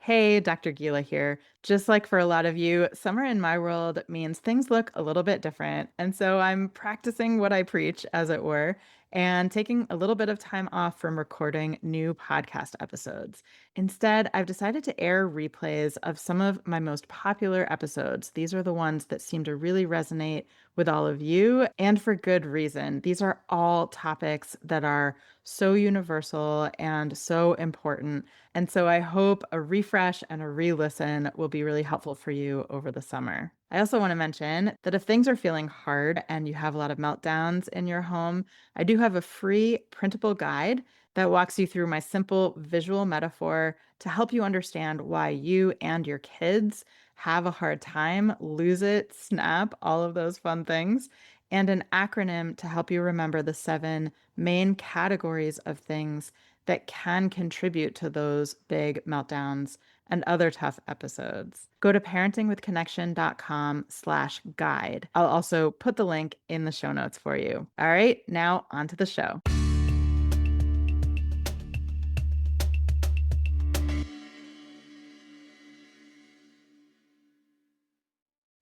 Hey, Dr. Gila here. Just like for a lot of you, summer in my world means things look a little bit different. And so I'm practicing what I preach, as it were, and taking a little bit of time off from recording new podcast episodes. Instead, I've decided to air replays of some of my most popular episodes. These are the ones that seem to really resonate with all of you, and for good reason. These are all topics that are so universal and so important, and so I hope a refresh and a re-listen will be really helpful for you over the summer. I also want to mention that if things are feeling hard and you have a lot of meltdowns in your home, I do have a free printable guide that walks you through my simple visual metaphor to help you understand why you and your kids have a hard time, lose it, snap, all of those fun things, and an acronym to help you remember the 7 main categories of things that can contribute to those big meltdowns and other tough episodes. Go to parentingwithconnection.com/guide. I'll also put the link in the show notes for you. All right, now on to the show.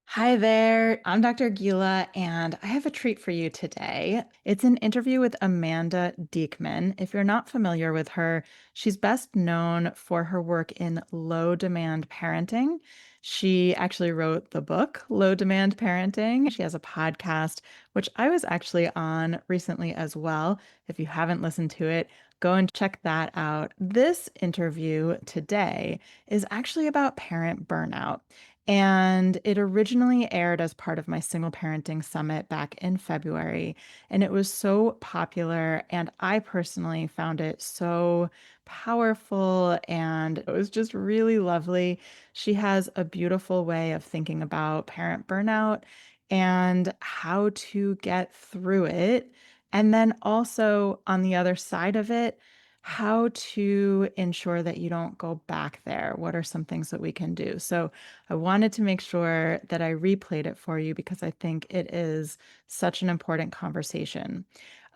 Hi there. I'm Dr. Gila, and I have a treat for you today. It's an interview with Amanda Diekman. If you're not familiar with her, she's best known for her work in low demand parenting. She actually wrote the book, Low Demand Parenting. She has a podcast, which I was actually on recently as well. If you haven't listened to it, go and check that out. This interview today is actually about parent burnout. And it originally aired as part of my single parenting summit back in February. And it was so popular. And I personally found it so powerful. And it was just really lovely. She has a beautiful way of thinking about parent burnout and how to get through it. And then also on the other side of it, how to ensure that you don't go back there. What are some things that we can do? So, I wanted to make sure that I replayed it for you because I think it is such an important conversation.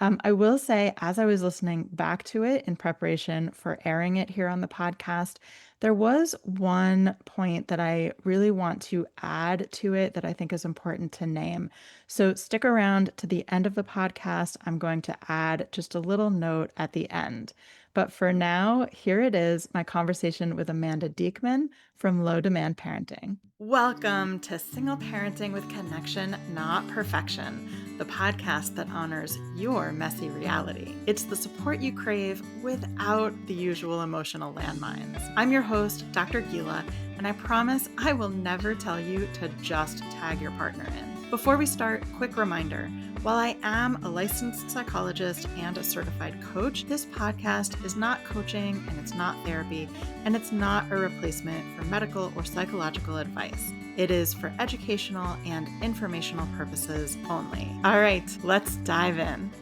I will say, as I was listening back to it in preparation for airing it here on the podcast, there was one point that I really want to add to it that I think is important to name. So stick around to the end of the podcast. I'm going to add just a little note at the end. But for now, here it is, my conversation with Amanda Diekman from Low Demand Parenting. Welcome to Single Parenting with Connection, Not Perfection, the podcast that honors your messy reality. It's the support you crave without the usual emotional landmines. I'm your host, Dr. Gila, and I promise I will never tell you to just tag your partner in. Before we start, quick reminder. While I am a licensed psychologist and a certified coach, this podcast is not coaching and it's not therapy, and it's not a replacement for medical or psychological advice. It is for educational and informational purposes only. All right, let's dive in.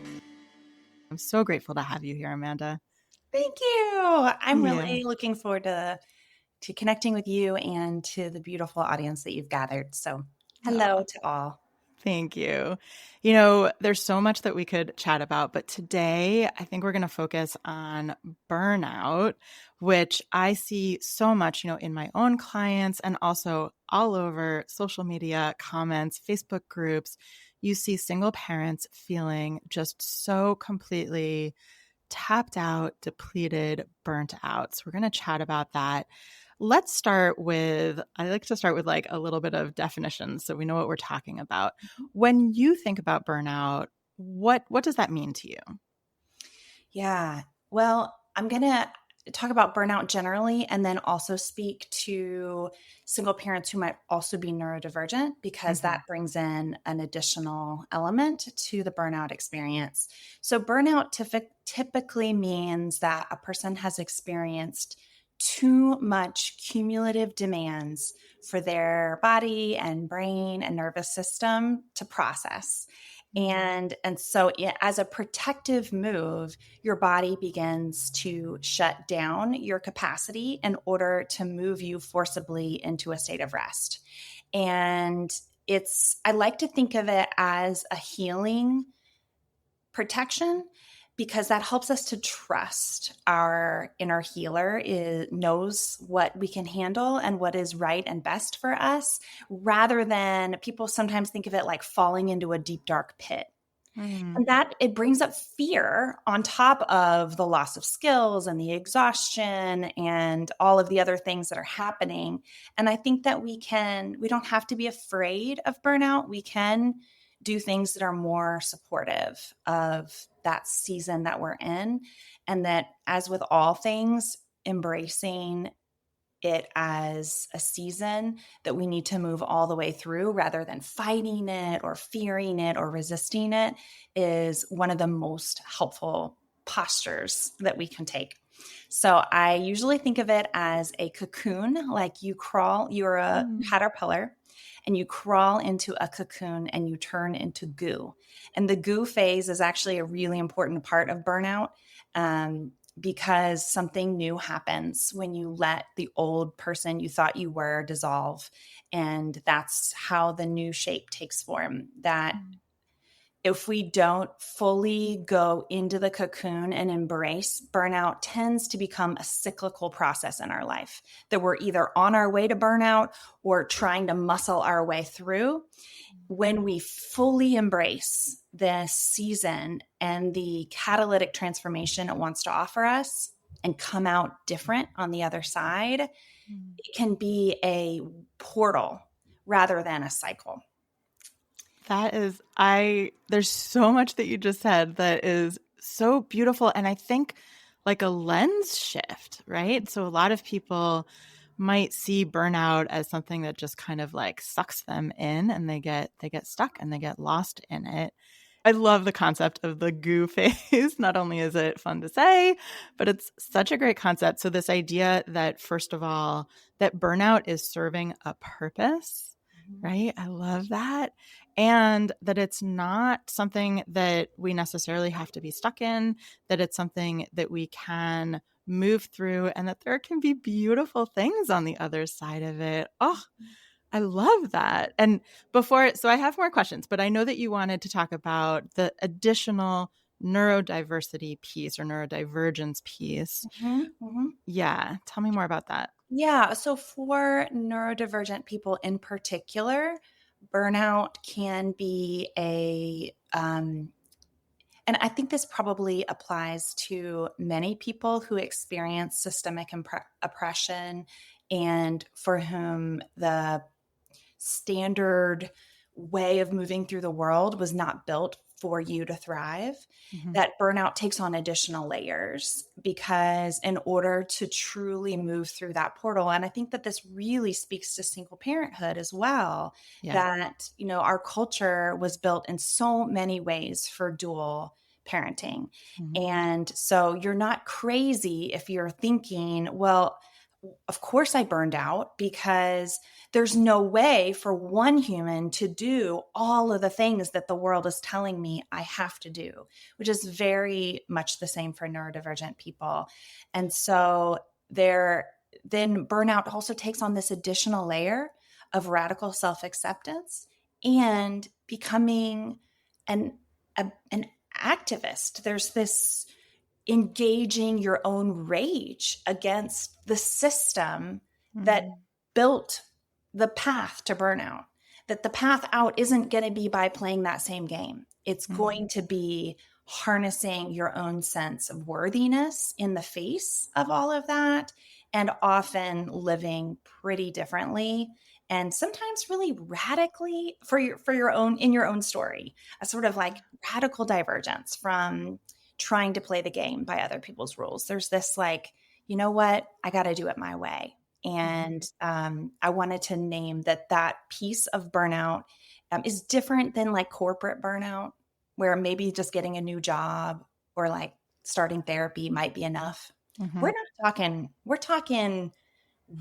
I'm so grateful to have you here, Amanda. Thank you. I'm Yeah. really looking forward to connecting with you and to the beautiful audience that you've gathered. So, hello to all. Thank you. There's so much that we could chat about, but today I think we're going to focus on burnout, which I see so much, in my own clients and also all over social media, comments, Facebook groups. You see single parents feeling just so completely tapped out, depleted, burnt out. So we're going to chat about that. Let's start with, I like to start with like a little bit of definitions so we know what we're talking about. When you think about burnout, what does that mean to you? Yeah. Well, I'm going to talk about burnout generally and then also speak to single parents who might also be neurodivergent because that brings in an additional element to the burnout experience. So, burnout typically means that a person has experienced too much cumulative demands for their body and brain and nervous system to process. And so as a protective move, your body begins to shut down your capacity in order to move you forcibly into a state of rest. And I like to think of it as a healing protection because that helps us to trust our inner healer knows what we can handle and what is right and best for us, rather than people sometimes think of it like falling into a deep, dark pit. Mm, And that it brings up fear on top of the loss of skills and the exhaustion and all of the other things that are happening. And I think that we don't have to be afraid of burnout. We can do things that are more supportive of that season that we're in. And that, as with all things, embracing it as a season that we need to move all the way through rather than fighting it or fearing it or resisting it is one of the most helpful postures that we can take. So I usually think of it as a cocoon, like you're a mm, caterpillar and you crawl into a cocoon and you turn into goo. And the goo phase is actually a really important part of burnout. Because something new happens when you let the old person you thought you were dissolve. And that's how the new shape takes form. That mm, if we don't fully go into the cocoon and embrace, burnout tends to become a cyclical process in our life that we're either on our way to burnout or trying to muscle our way through. When we fully embrace this season and the catalytic transformation it wants to offer us and come out different on the other side, mm. it can be a portal rather than a cycle. There's so much that you just said that is so beautiful. And I think like a lens shift, right? So a lot of people might see burnout as something that just kind of like sucks them in and they get stuck and they get lost in it. I love the concept of the goo phase. Not only is it fun to say, but it's such a great concept. So this idea that first of all, that burnout is serving a purpose, right? I love that. And that it's not something that we necessarily have to be stuck in, that it's something that we can move through and that there can be beautiful things on the other side of it. Oh, I love that. And so I have more questions, but I know that you wanted to talk about the additional neurodiversity piece or neurodivergence piece. Mhm, mhm. Yeah. Tell me more about that. Yeah. So for neurodivergent people in particular, burnout can be and I think this probably applies to many people who experience systemic oppression and for whom the standard way of moving through the world was not built for you to thrive, Mhm. that burnout takes on additional layers because in order to truly move through that portal, and I think that this really speaks to single parenthood as well, Yeah. that our culture was built in so many ways for dual parenting. Mhm. And so you're not crazy if you're thinking, well, of course I burned out because there's no way for one human to do all of the things that the world is telling me I have to do, which is very much the same for neurodivergent people. And so then burnout also takes on this additional layer of radical self-acceptance and becoming an activist. There's this engaging your own rage against the system that Mhm. built the path to burnout. That the path out isn't going to be by playing that same game. It's Mhm. going to be harnessing your own sense of worthiness in the face of all of that, and often living pretty differently and sometimes really radically for your own in your own story, a sort of like radical divergence from trying to play the game by other people's rules. There's this like, you know what? I got to do it my way. Mhm. And I wanted to name that piece of burnout is different than like corporate burnout, where maybe just getting a new job or like starting therapy might be enough. Mhm. We're talking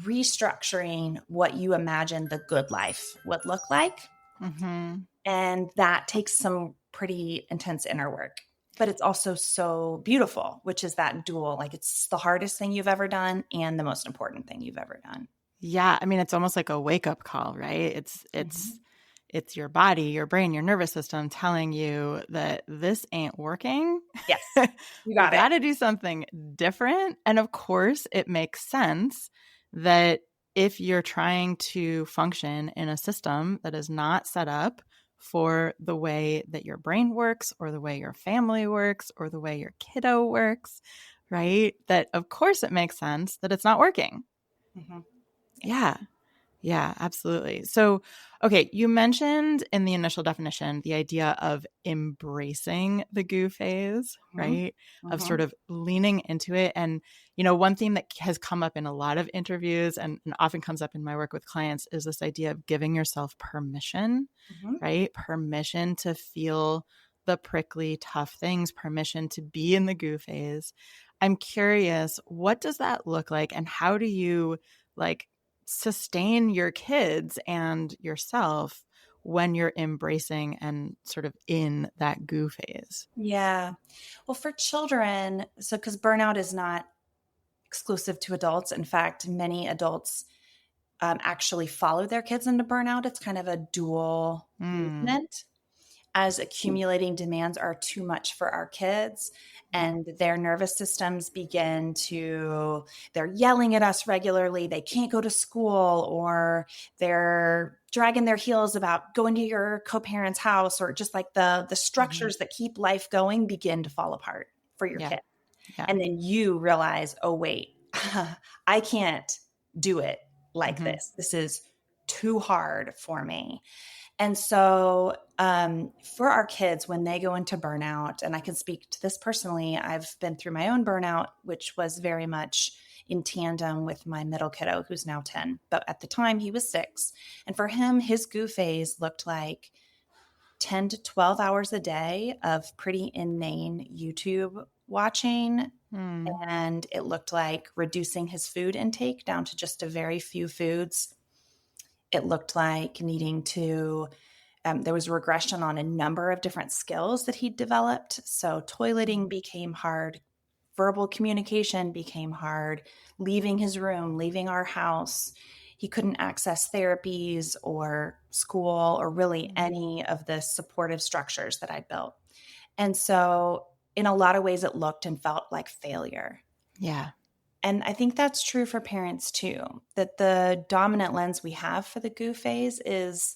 restructuring what you imagine the good life would look like. Mhm. And that takes some pretty intense inner work. But it's also so beautiful, which is that dual, like it's the hardest thing you've ever done and the most important thing you've ever done. Yeah, I mean, it's almost like a wake-up call, right? It's Mhm. it's your body, your brain, your nervous system telling you that this ain't working. Yes, you We got it. got to do something different. And of course, it makes sense that if you're trying to function in a system that is not set up for the way that your brain works or the way your family works or the way your kiddo works, right? That of course it makes sense that it's not working. Mhm. Yeah. Yeah. Yeah, absolutely. So, okay, you mentioned in the initial definition the idea of embracing the goo phase, Mhm. right? Of sort Mhm. of leaning into it. And, one thing that has come up in a lot of interviews and often comes up in my work with clients is this idea of giving yourself permission, Mhm. right? Permission to feel the prickly, tough things, permission to be in the goo phase. I'm curious, what does that look like? And how do you like sustain your kids and yourself when you're embracing and sort of in that goo phase? Yeah. Well, for children, so because burnout is not exclusive to adults. In fact, many adults actually follow their kids into burnout. It's kind of a dual Mm, movement as accumulating demands are too much for our kids yeah. and their nervous systems begin to they're yelling at us regularly, they can't go to school, or they're dragging their heels about going to your co-parent's house, or just like the Hmm. structures that keep life going begin to fall apart for your Yeah. kid. Yeah. And then you realize, oh wait, I can't do it like Hmm. this is too hard for me. And so, for our kids, when they go into burnout, and I can speak to this personally, I've been through my own burnout, which was very much in tandem with my middle kiddo, who's now 10. But at the time, he was 6. And for him, his goo phase looked like 10 to 12 hours a day of pretty inane YouTube watching. Mm, And it looked like reducing his food intake down to just a very few foods. It looked like needing to there was regression on a number of different skills that he'd developed. So toileting became hard, verbal communication became hard, leaving his room, leaving our house. He couldn't access therapies or school or really mm, any of the supportive structures that I built. And so, in a lot of ways, it looked and felt like failure. yeah. And I think that's true for parents too, that the dominant lens we have for the goo phase is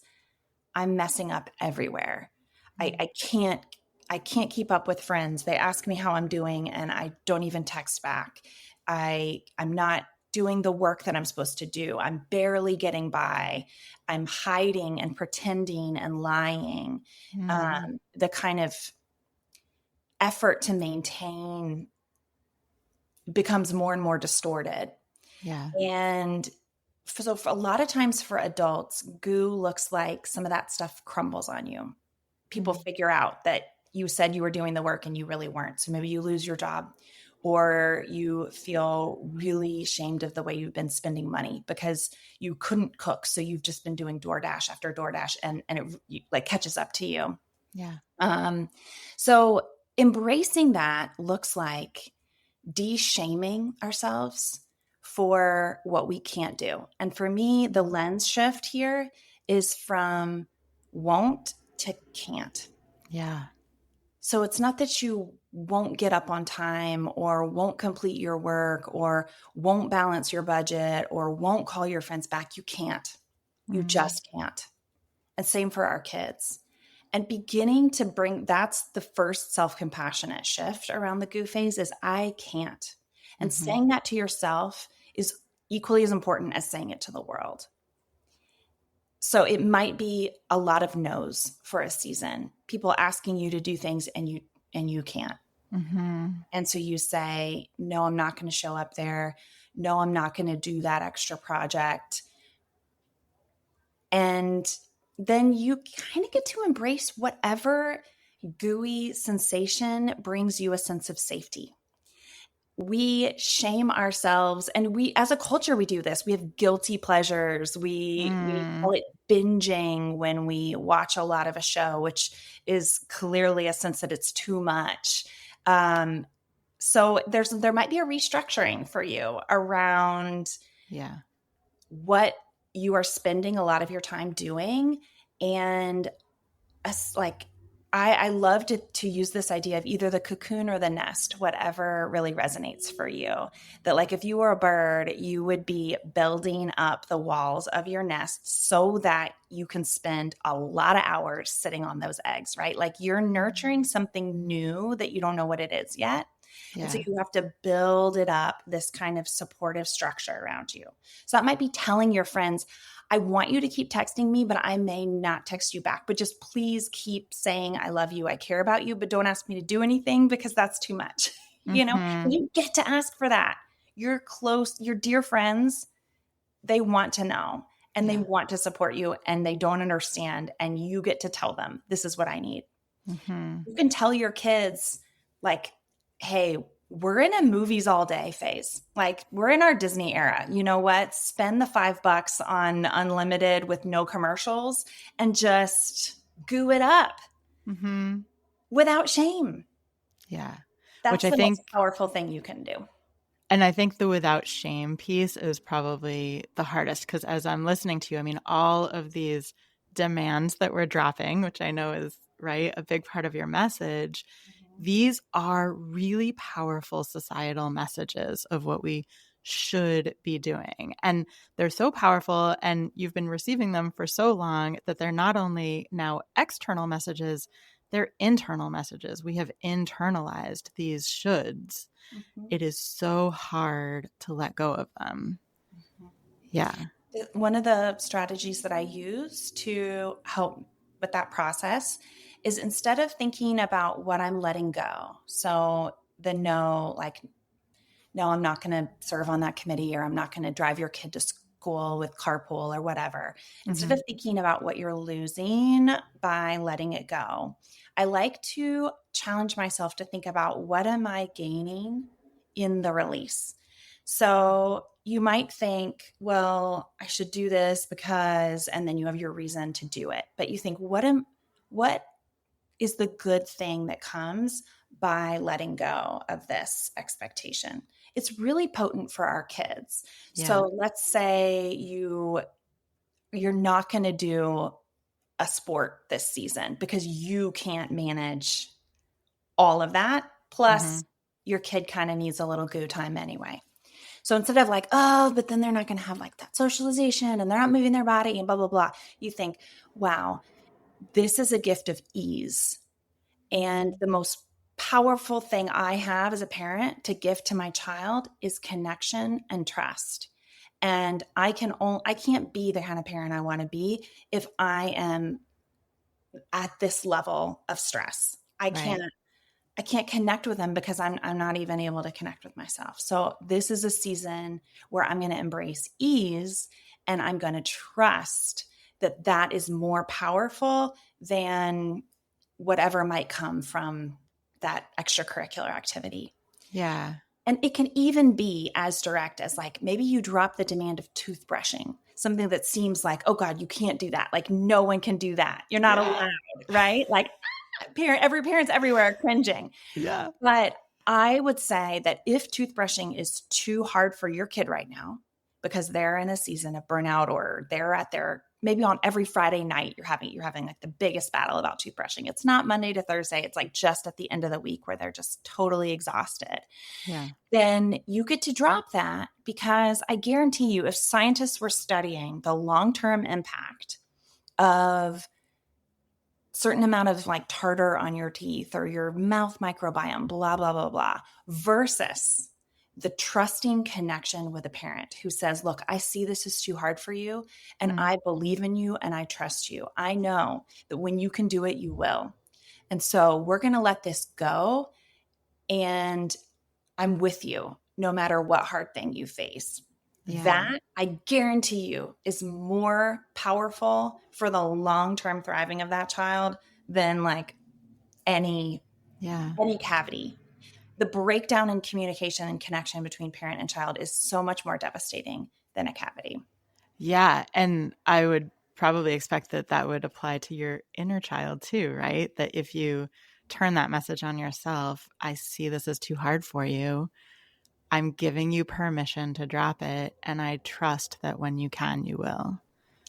I'm messing up everywhere. I, Mm, I can't I can't keep up with friends. They ask me how I'm doing and I don't even text back. I'm not doing the work that I'm supposed to do. I'm barely getting by. I'm hiding and pretending and lying. mm, The kind of effort to maintain becomes more and more distorted. yeah. And so for a lot of times for adults, goo looks like some of that stuff crumbles on you. People Mm, figure out that you said you were doing the work and you really weren't. So maybe you lose your job or you feel really ashamed of the way you've been spending money because you couldn't cook. So you've just been doing DoorDash after DoorDash and like catches up to you. yeah. Um, so embracing that looks like de-shaming ourselves for what we can't do. And for me, the Mm, lens shift here is from won't to can't. yeah. So it's not that you won't get up on time or won't complete your work or won't balance your budget or won't call your friends back. You can't. You Mm, just can't. And same for our kids. And beginning to bring that's the first self compassionate shift around the goo phase is I can't. And hmm. saying that to yourself is equally as important as saying it to the world. So it might be a lot of no's for a season. People asking you to do things and you can't. Hmm. And so you say, "No, I'm not going to show up there. No, I'm not going to do that extra project." And then you kind of get to embrace whatever gooey sensation brings you a sense of safety. We shame ourselves and we as a culture we do this. We have guilty pleasures. We call Mm, it binging when we watch a lot of a show, which is clearly a sense that it's too much. Um, so there might be a restructuring for you around yeah. what you are spending a lot of your time doing And us like I love to use this idea of either the cocoon or the nest, whatever really resonates for you. That like if you were a bird, you would be building up the walls of your nest so that you can spend a lot of hours sitting on those eggs, right? Like you're nurturing something new that you don't know what it is yet. And so Yeah. you have to build it up, this kind of supportive structure around you. So that might be telling your friends, I want you to keep texting me, but I may not text you back. But just please keep saying, I love you, I care about you, but don't ask me to do anything because that's too much. And Mhm. you get to ask for that. Your close, your dear friends, they want to know and they Yeah. want to support you and they don't understand. And you get to tell them, this is what I need. Mhm. You can tell your kids, like, hey, we're in a movies all day phase. Like, we're in our Disney era. You know what? Spend the $5 on unlimited with no commercials and just goo it up Mhm. without shame. Yeah. Which That's I the most think powerful thing you can do. And I think the without shame piece is probably the hardest because as I'm listening to you, I mean, all of these demands that we're dropping, which I know is, right, a big part of your message, these are really powerful societal messages of what we should be doing. And they're so powerful, and you've been receiving them for so long that they're not only now external messages, they're internal messages. We have internalized these shoulds. Mhm. It is so hard to let go of them. Yeah. One of the strategies that I use to help with that process is instead of thinking about what I'm letting go. So the no, like, no, I'm not going to serve on that committee, or I'm not going to drive your kid to school with carpool or whatever. Instead Mhm. of thinking about what you're losing by letting it go, I like to challenge myself to think about what am I gaining in the release. So you might think, well, I should do this because, and then you have your reason to do it. But you think, what is the good thing that comes by letting go of this expectation? It's really potent for our kids. Yeah. So let's say you're not going to do a sport this season because you can't manage all of that. Plus, Mhm. your kid kind of needs a little goo time anyway. So instead of like, oh, but then they're not going to have like that socialization and they're not moving their body and blah, blah, blah, you think, wow, this is a gift of ease. And the most powerful thing I have as a parent to give to my child is connection and trust. And I can't be the kind of parent I want to be if I am at this level of stress. Right. I can't connect with them because I'm not even able to connect with myself. So this is a season where I'm going to embrace ease and I'm going to trust that that is more powerful than whatever might come from that extracurricular activity. Yeah. And it can even be as direct as like maybe you drop the demand of toothbrushing, something that seems like, oh God, you can't do that. Like no one can do that. You're not Yeah. allowed, right? Like every parent's everywhere are cringing. Yeah. But I would say that if toothbrushing is too hard for your kid right now, because they're in a season of burnout or they're at their maybe on every Friday night you're having like the biggest battle about toothbrushing. It's not Monday to Thursday, it's like just at the end of the week where they're just totally exhausted. Yeah. Then you get to drop that because I guarantee you if scientists were studying the long-term impact of certain amount of like tartar on your teeth or your mouth microbiome, blah, blah, blah, blah, versus the trusting connection with a parent who says, look, I see this is too hard for you, and Mm. I believe in you and I trust you. I know that when you can do it, you will. And so we're going to let this go. And I'm with you no matter what hard thing you face. Yeah. That I guarantee you is more powerful for the long-term thriving of that child than like any Yeah. any cavity. The breakdown in communication and connection between parent and child is so much more devastating than a cavity. Yeah. And I would probably expect that that would apply to your inner child too, right? That if you turn that message on yourself, I see this is too hard for you. I'm giving you permission to drop it. And I trust that when you can, you will.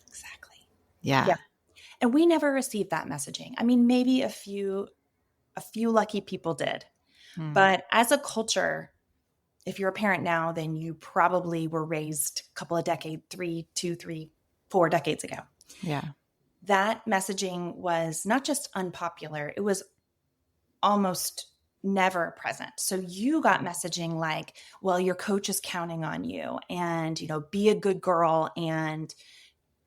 Exactly. Yeah. Yeah. And we never received that messaging. I mean, maybe a few lucky people did. Mm. But as a culture, if you're a parent now, then you probably were raised a couple of decades, 4 decades ago. Yeah. That messaging was not just unpopular, it was almost never present. So you got messaging like, well, your coach is counting on you and, be a good girl and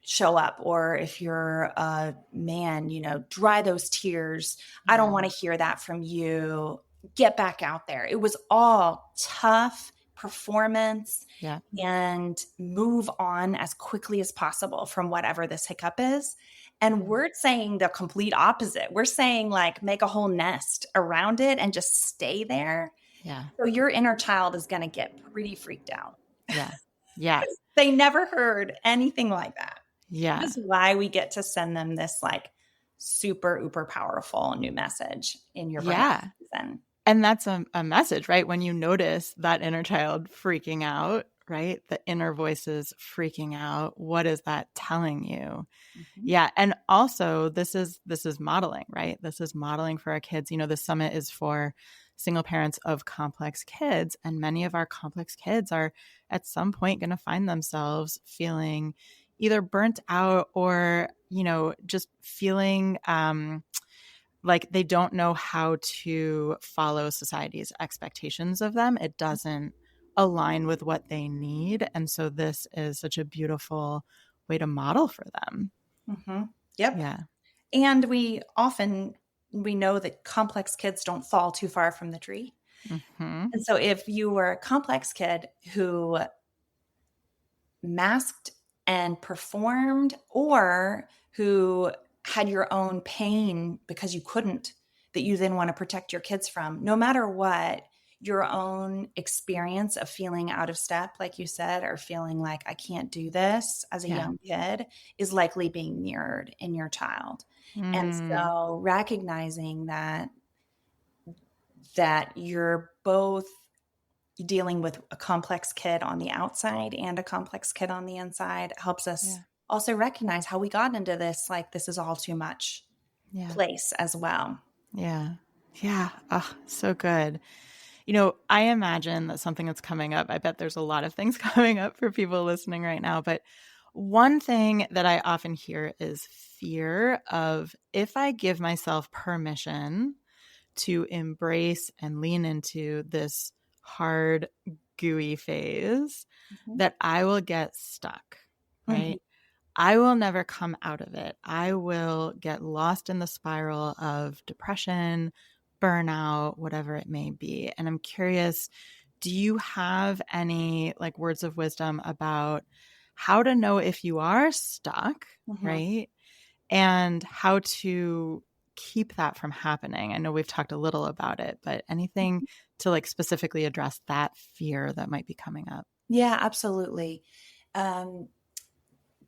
show up. Or if you're a man, dry those tears. I don't want Mm. to hear that from you. Get back out there. It was all tough performance Yeah. and move on as quickly as possible from whatever this hiccup is. And Mm. we're saying the complete opposite. We're saying, like, make a whole nest around it and just stay there. Yeah. So your inner child is going to get pretty freaked out. Yeah. Yeah. They never heard anything like that. Yeah. That's why we get to send them this, like, super uber powerful new message in your burnout Yeah. season. And that's a message, right? When you notice that inner child freaking out, right? The inner voices freaking out, what is that telling you? Mhm. Yeah, and also this is modeling, right? This is modeling for our kids. The summit is for single parents of complex kids, and many of our complex kids are at some point going to find themselves feeling either burnt out or, just feeling like they don't know how to follow society's expectations of them. It doesn't align with what they need, and so this is such a beautiful way to model for them. Mhm. Yep. Yeah. And we know that complex kids don't fall too far from the tree. Mhm. And so if you were a complex kid who masked and performed, or who had your own pain because you couldn't, that you then want to protect your kids from, no matter what, your own experience of feeling out of step, like you said, or feeling like I can't do this as a Yeah. young kid, is likely being mirrored in your child. And Mm. so recognizing that you're both dealing with a complex kid on the outside and a complex kid on the inside helps us Yeah. also recognize how we got into this, like, this is all too much Yeah. place as well. Yeah. Yeah. Oh, so good. I imagine that something that's coming up, I bet there's a lot of things coming up for people listening right now, but one thing that I often hear is fear of if I give myself permission to embrace and lean into this hard, gooey phase, Mhm. that I will get stuck, Mhm. right? I will never come out of it. I will get lost in the spiral of depression, burnout, whatever it may be. And I'm curious, do you have any like words of wisdom about how to know if you are stuck, Mhm. right? And how to keep that from happening? I know we've talked a little about it, but anything to like specifically address that fear that might be coming up? Yeah, absolutely. Um,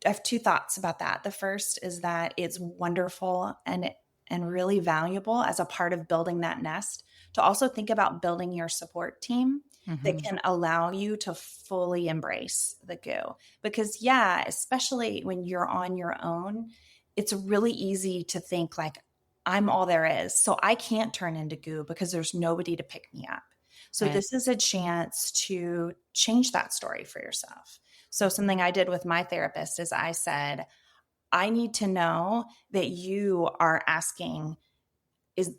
I have two thoughts about that. The first is that it's wonderful and really valuable as a part of building that nest to also think about building your support team that Hmm. can allow you to fully embrace the goo. Because yeah, especially when you're on your own, it's really easy to think like, I'm all there is. So I can't turn into goo because there's nobody to pick me up. So Right. this is a chance to change that story for yourself. So Mhm. something I did with my therapist is I said, I need to know that you are asking, is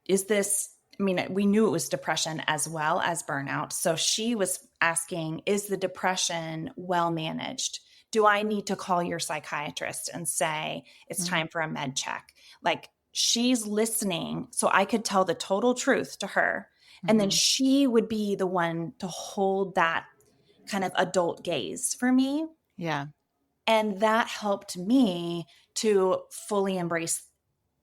is this, I mean, we knew it was depression as well as burnout. So she was asking, is the depression well managed? Do I need to call your psychiatrist and say it's Mm. time for a med check? Like, she's listening so I could tell the total truth to her. And then Mhm. she would be the one to hold that kind of adult gaze for me. Yeah. And that helped me to fully embrace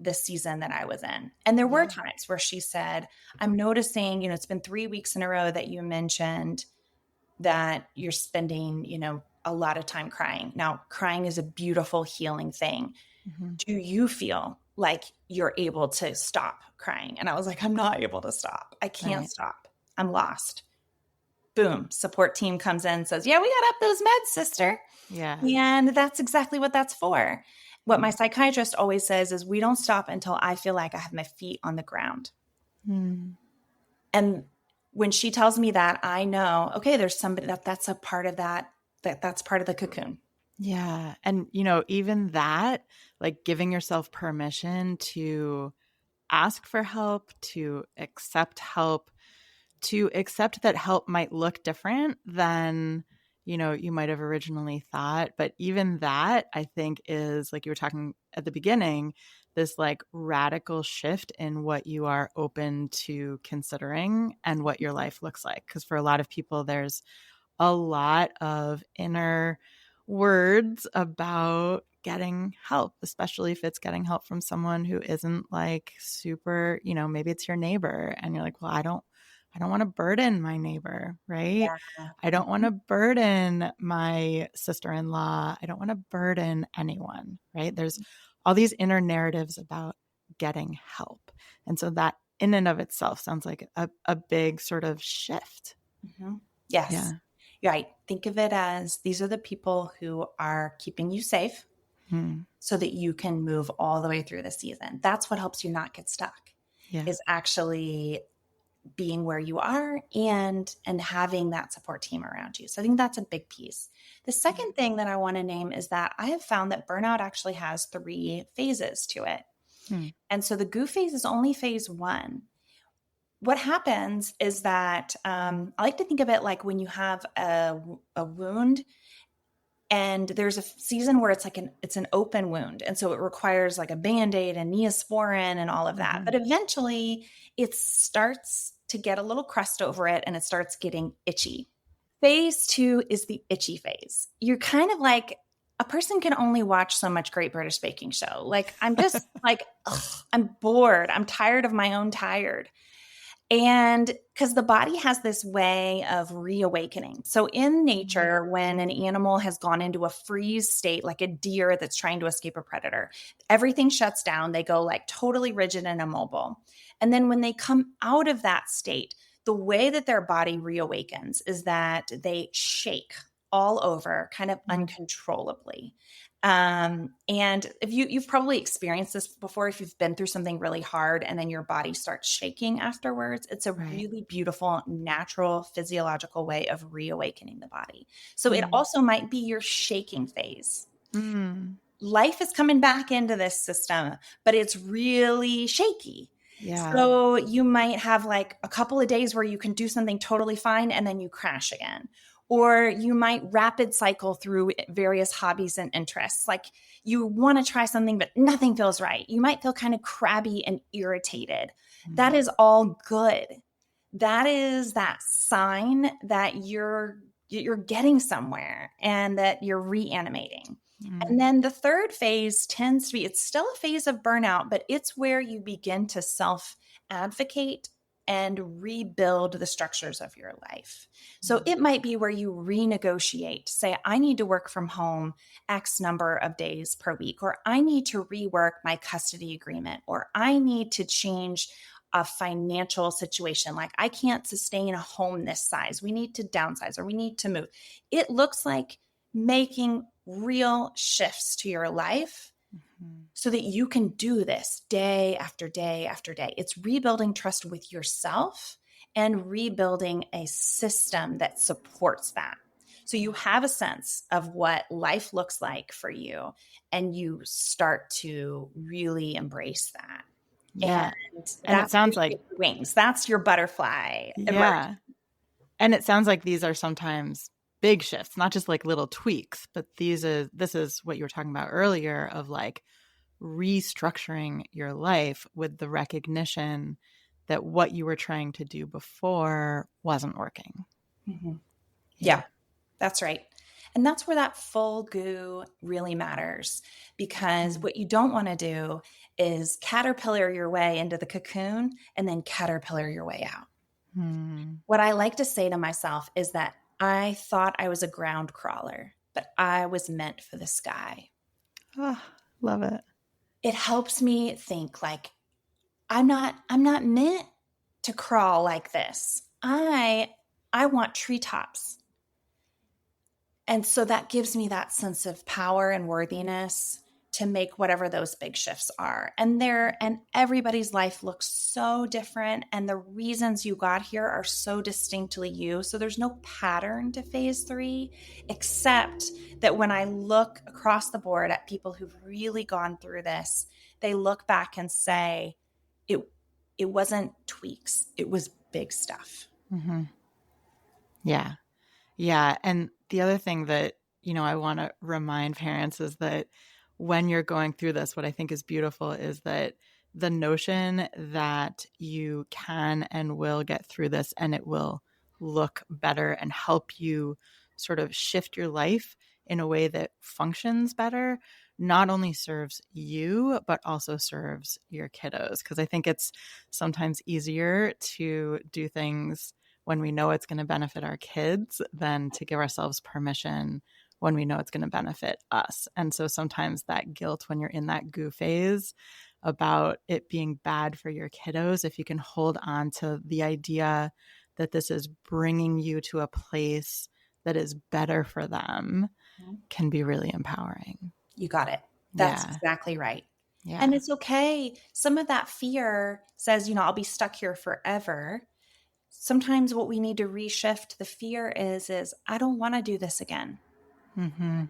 the season that I was in. And there were Yeah. times where she said, I'm noticing, it's been 3 weeks in a row that you mentioned that you're spending, a lot of time crying. Now, crying is a beautiful healing thing. Mhm. Do you feel like you're able to stop crying? And I was like, I'm not able to stop. I can't Right. stop. I'm lost. Boom. Support team comes in and says, yeah, we got up those meds, sister. Yeah. And that's exactly what that's for. What my psychiatrist always says is, we don't stop until I feel like I have my feet on the ground. Mm. And when she tells me that, I know, okay, there's somebody that's a part of that's part of the cocoon. Yeah. And, even that, like giving yourself permission to ask for help, to accept that help might look different than, you might have originally thought. But even that, I think, is like you were talking at the beginning, this like radical shift in what you are open to considering and what your life looks like. Because for a lot of people, there's a lot of inner words about getting help, especially if it's getting help from someone who isn't like super, maybe it's your neighbor and you're like, well, I don't want to burden my neighbor, right? Yeah. I don't want to burden my sister-in-law. I don't want to burden anyone, right? There's all these inner narratives about getting help. And so that in and of itself sounds like a big sort of shift. Mm-hmm. Yes. Yeah. You're right. Think of it as these are the people who are keeping you safe Hmm. so that you can move all the way through the season. That's what helps you not get stuck, Yeah. is actually being where you are and having that support team around you. So I think that's a big piece. The second thing that I want to name is that I have found that burnout actually has 3 phases to it. Hmm. And so the goo phase is only phase 1. What happens is that I like to think of it like when you have a wound, and there's a season where it's an open wound, and so it requires like a band-aid and neosporin and all of that, Mhm. but eventually it starts to get a little crust over it and it starts getting itchy. Phase 2 is the itchy phase. You're kind of like, a person can only watch so much Great British Baking Show. Like, I'm just like, ugh, I'm bored, I'm tired of my own tired. And because the body has this way of reawakening. So, in Mhm. nature, when an animal has gone into a freeze state, like a deer that's trying to escape a predator, everything shuts down. They go like totally rigid and immobile. And then when they come out of that state, the way that their body reawakens is that they shake all over kind of Mhm. uncontrollably. And if you've probably experienced this before, if you've been through something really hard and then your body starts shaking afterwards, it's a Right. really beautiful, natural, physiological way of reawakening the body. So it Mm. also might be your shaking phase. Mm. Life is coming back into this system, but it's really shaky. Yeah. So you might have like a couple of days where you can do something totally fine and then you crash again. Or you might rapid cycle through various hobbies and interests. Like, you want to try something, but nothing feels right. You might feel kind of crabby and irritated. That Mm. is all good. That is that sign that you're getting somewhere and that you're reanimating. And Mm. then the third phase tends to be, it's still a phase of burnout, but it's where you begin to self advocate and rebuild the structures of your life. So Mm. it might be where you renegotiate, say, I need to work from home X number of days per week, or I need to rework my custody agreement, or I need to change a financial situation. Like, I can't sustain a home this size. We need to downsize or we need to move. It looks like making real shifts to your life Mhm. so that you can do this day after day after day. It's rebuilding trust with yourself and rebuilding a system that supports that. So you have a sense of what life looks like for you, and you start to really embrace that. Yeah. And And it that's where sounds you like, get your wings. That's your butterfly emerge. yeah. And it sounds like these are sometimes big shifts, not just like little tweaks, but this is what you were talking about earlier of like restructuring your life with the recognition that what you were trying to do before wasn't working. Mhm. Yeah. Yeah. That's right. And that's where that full goo really matters, because Mm. what you don't want to do is caterpillar your way into the cocoon and then caterpillar your way out. Mm. What I like to say to myself is that I thought I was a ground crawler, but I was meant for the sky. Oh, love it. It helps me think like, I'm not meant to crawl like this. I want treetops. And so that gives me that sense of power and worthiness to make whatever those big shifts are. And everybody's life looks so different. And the reasons you got here are so distinctly you. So there's no pattern to phase 3, except that when I look across the board at people who've really gone through this, they look back and say, it wasn't tweaks, it was big stuff. Mm-hmm. Yeah. Yeah. And the other thing that, I want to remind parents is that when you're going through this, what I think is beautiful is that the notion that you can and will get through this and it will look better and help you sort of shift your life in a way that functions better not only serves you, but also serves your kiddos. Because I think it's sometimes easier to do things when we know it's going to benefit our kids than to give ourselves permission when we know it's going to benefit us. And so sometimes that guilt when you're in that goo phase about it being bad for your kiddos, if you can hold on to the idea that this is bringing you to a place that is better for them, can be really empowering. You got it. That's Yeah. exactly right. And Yeah. it's okay. Some of that fear says, I'll be stuck here forever. Sometimes what we need to reshift the fear is I don't want to do this again. Mm-hmm.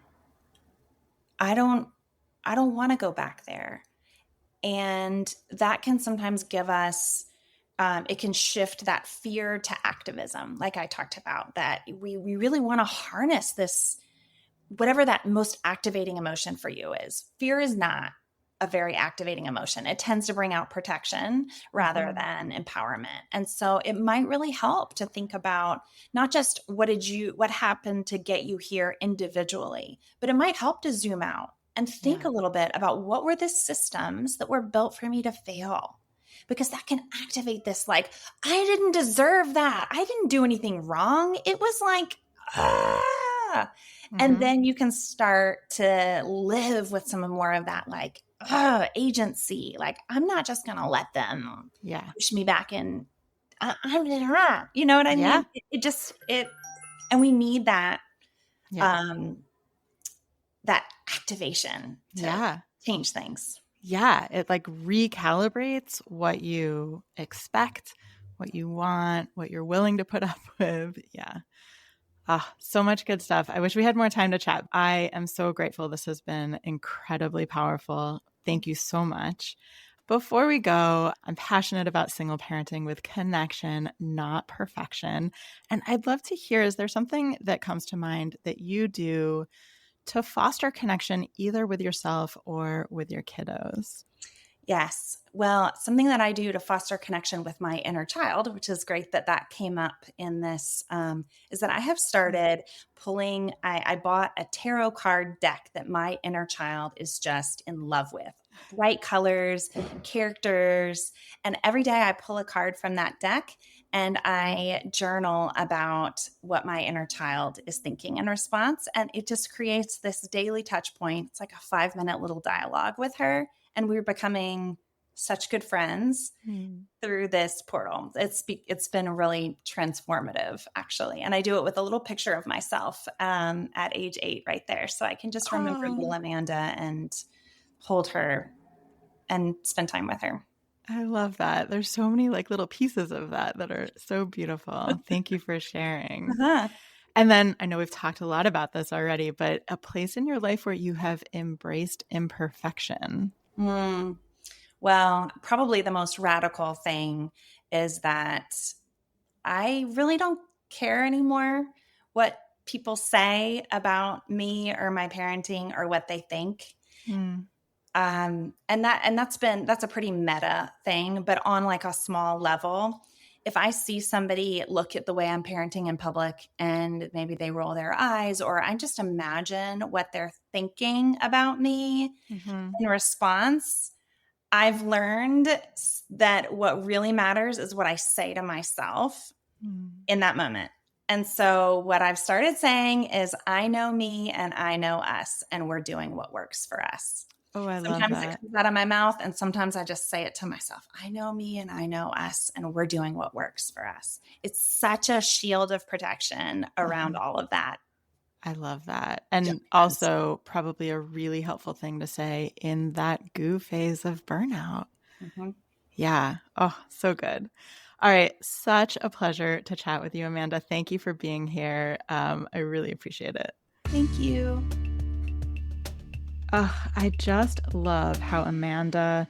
I don't want to go back there. And that can sometimes give us it can shift that fear to activism, like I talked about, that we really want to harness this, whatever that most activating emotion for you is. Fear is not a very activating emotion. It tends to bring out protection rather Mm-hmm. than empowerment. And so it might really help to think about not just what happened to get you here individually, but it might help to zoom out and think Yeah. a little bit about what were the systems that were built for me to fail. Because that can activate this, like, I didn't deserve that. I didn't do anything wrong. It was like, ah. And Mm-hmm. then you can start to live with some more of that, like, agency. Like, I'm not just going to let them Yeah. push me back in. You know what I Yeah. mean? And we need Yeah. um, that activation to Yeah. change things. Yeah, it like recalibrates what you expect, what you want, what you're willing to put up with. Yeah. Ah, so much good stuff. I wish we had more time to chat. I am so grateful. This has been incredibly powerful. Thank you so much. Before we go, I'm passionate about single parenting with connection, not perfection. And I'd love to hear, is there something that comes to mind that you do to foster connection either with yourself or with your kiddos? Yes. Well, something that I do to foster connection with my inner child, which is great that that came up in this, is that I have started pulling. I bought a tarot card deck that my inner child is just in love with. Bright colors, characters. And every day I pull a card from that deck and I journal about what my inner child is thinking in response. And it just creates this daily touch point. It's like a 5-minute little dialogue with her, and we're becoming such good friends Mm. through this portal. It's been really transformative, actually. And I do it with a little picture of myself at age 8 right there. So I can just remember little Oh, Amanda and hold her and spend time with her. I love that. There's so many like little pieces of that that are so beautiful. Thank you for sharing. Uh-huh. And then I know we've talked a lot about this already, but a place in your life where you have embraced imperfection. Mm. Well, probably the most radical thing is that I really don't care anymore what people say about me or my parenting or what they think. Mm. That's a pretty meta thing, but on like a small level, if I see somebody look at the way I'm parenting in public and maybe they roll their eyes, or I just imagine what they're thinking about me Hmm. in response, I've learned that what really matters is what I say to myself Mm. in that moment. And so what I've started saying is, I know me and I know us, and we're doing what works for us. Oh, I love Sometimes it that. comes out of my mouth, and sometimes I just say it to myself. I know me and I know us, and we're doing what works for us. It's such a shield of protection around Uh-huh. all of that. I love that. And Yes. also probably a really helpful thing to say in that goo phase of burnout. Mhm. Yeah. Oh, so good. All right. Such a pleasure to chat with you, Amanda. Thank you for being here. I really appreciate it. Thank you. I just love how Amanda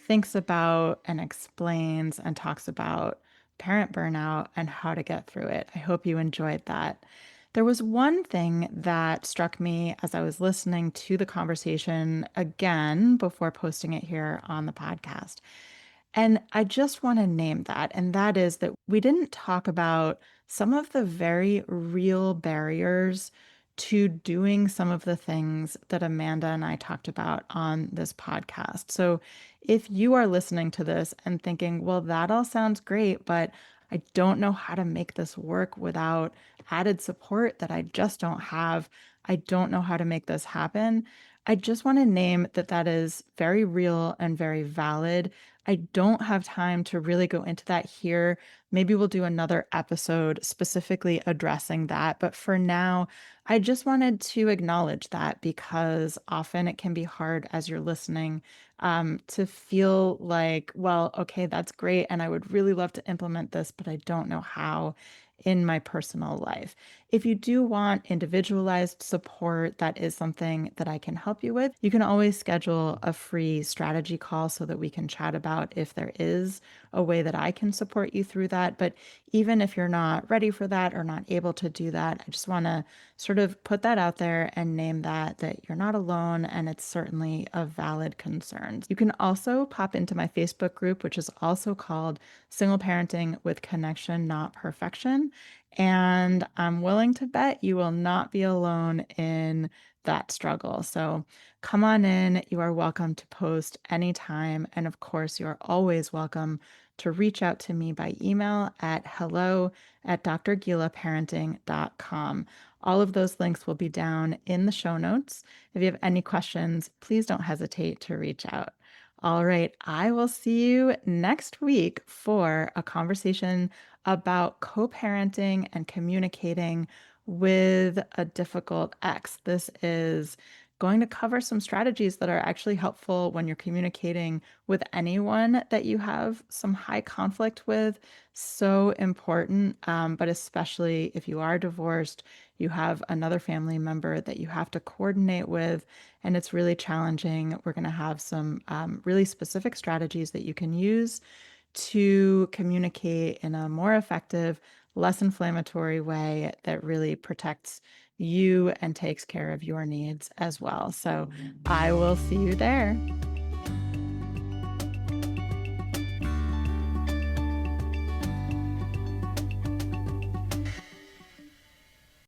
thinks about and explains and talks about parent burnout and how to get through it. I hope you enjoyed that. There was one thing that struck me as I was listening to the conversation again before posting it here on the podcast. And I just want to name that. And that is that we didn't talk about some of the very real barriers to doing some of the things that Amanda and I talked about on this podcast. So if you are listening to this and thinking, well, that all sounds great, but I don't know how to make this work without added support that I just don't have. I don't know how to make this happen. I just want to name that that is very real and very valid. I don't have time to really go into that here. Maybe we'll do another episode specifically addressing that. But for now, I just wanted to acknowledge that because often it can be hard as you're listening to feel like, well, okay, that's great. And I would really love to implement this, but I don't know how in my personal life. If you do want individualized support, that is something that I can help you with. You can always schedule a free strategy call so that we can chat about if there is a way that I can support you through that. But even if you're not ready for that or not able to do that, I just want to sort of put that out there and name that you're not alone and it's certainly a valid concern. You can also pop into my Facebook group, which is also called Single Parenting with Connection, Not Perfection. And I'm willing to bet you will not be alone in that struggle. So come on in. You are welcome to post anytime. And of course, you are always welcome to reach out to me by email at hello@drgilaparenting.com. All of those links will be down in the show notes. If you have any questions, please don't hesitate to reach out. All right, I will see you next week for a conversation about co parenting and communicating with a difficult ex. This is going to cover some strategies that are actually helpful when you're communicating with anyone that you have some high conflict with. So important, but especially if you are divorced, you have another family member that you have to coordinate with, and it's really challenging. We're going to have some really specific strategies that you can use to communicate in a more effective, less inflammatory way that really protects you and takes care of your needs as well. So I will see you there.